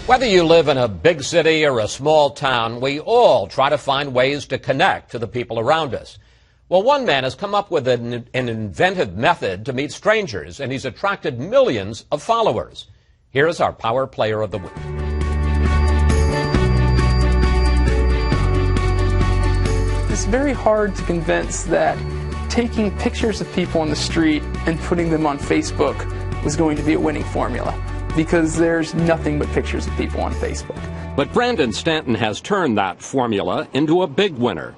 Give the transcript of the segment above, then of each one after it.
Whether you live in a big city or a small town, we all try to find ways to connect to the people around us. Well, one man has come up with an inventive method to meet strangers, and he's attracted millions of followers. Here's our Power Player of the Week. It's very hard to convince that taking pictures of people on the street and putting them on Facebook was going to be a winning formula, because there's nothing but pictures of people on Facebook. But Brandon Stanton has turned that formula into a big winner.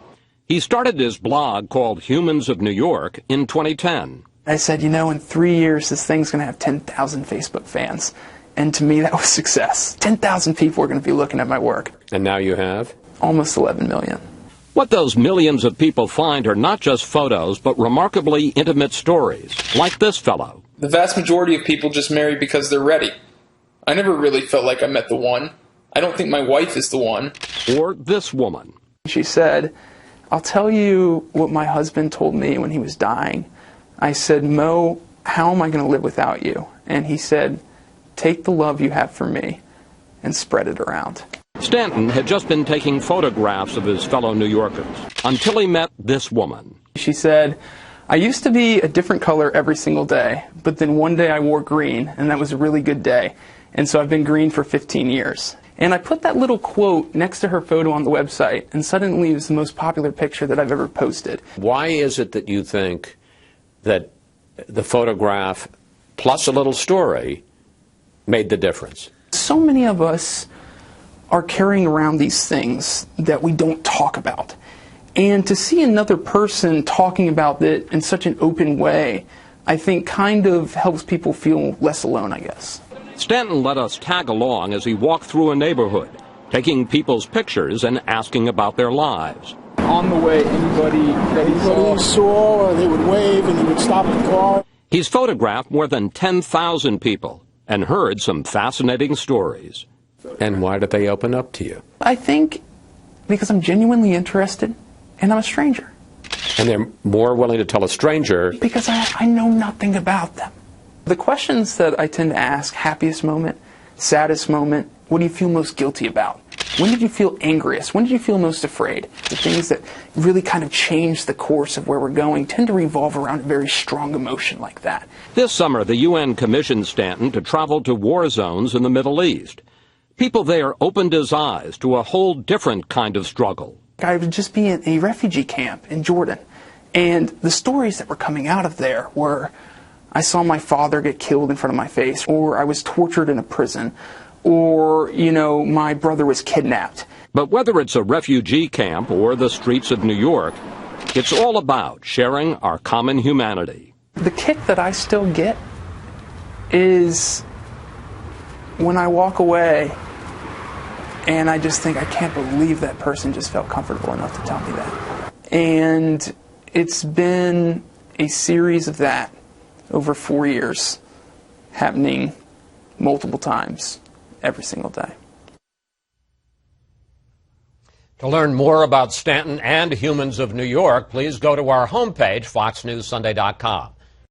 He started his blog called Humans of New York in 2010. I said, in 3 years, this thing's going to have 10,000 Facebook fans. And to me, that was success. 10,000 people are going to be looking at my work. And now you have? Almost 11 million. What those millions of people find are not just photos, but remarkably intimate stories, like this fellow. The vast majority of people just marry because they're ready. I never really felt like I met the one. I don't think my wife is the one. Or this woman. She said, I'll tell you what my husband told me when he was dying. I said, Mo, how am I going to live without you? And he said, take the love you have for me and spread it around. Stanton had just been taking photographs of his fellow New Yorkers until he met this woman. She said, I used to be a different color every single day, but then one day I wore green, and that was a really good day. And so I've been green for 15 years. And I put that little quote next to her photo on the website, and suddenly it was the most popular picture that I've ever posted. Why is it that you think that the photograph plus a little story made the difference? So many of us are carrying around these things that we don't talk about. And to see another person talking about it in such an open way, I think kind of helps people feel less alone, I guess. Stanton let us tag along as he walked through a neighborhood, taking people's pictures and asking about their lives. On the way, anybody that he saw, they would wave and he would stop the car. He's photographed more than 10,000 people and heard some fascinating stories. And why did they open up to you? I think because I'm genuinely interested and I'm a stranger. And they're more willing to tell a stranger because I know nothing about them. The questions that I tend to ask: happiest moment, saddest moment, what do you feel most guilty about? When did you feel angriest? When did you feel most afraid? The things that really kind of change the course of where we're going tend to revolve around a very strong emotion like that. This summer, the UN commissioned Stanton to travel to war zones in the Middle East. People there opened his eyes to a whole different kind of struggle. I would just be in a refugee camp in Jordan, and the stories that were coming out of there were, I saw my father get killed in front of my face, or I was tortured in a prison, or, my brother was kidnapped. But whether it's a refugee camp or the streets of New York, it's all about sharing our common humanity. The kick that I still get is when I walk away and I just think, I can't believe that person just felt comfortable enough to tell me that. And it's been a series of that over 4 years, happening multiple times every single day. To learn more about Stanton and Humans of New York, please go to our homepage, foxnewssunday.com.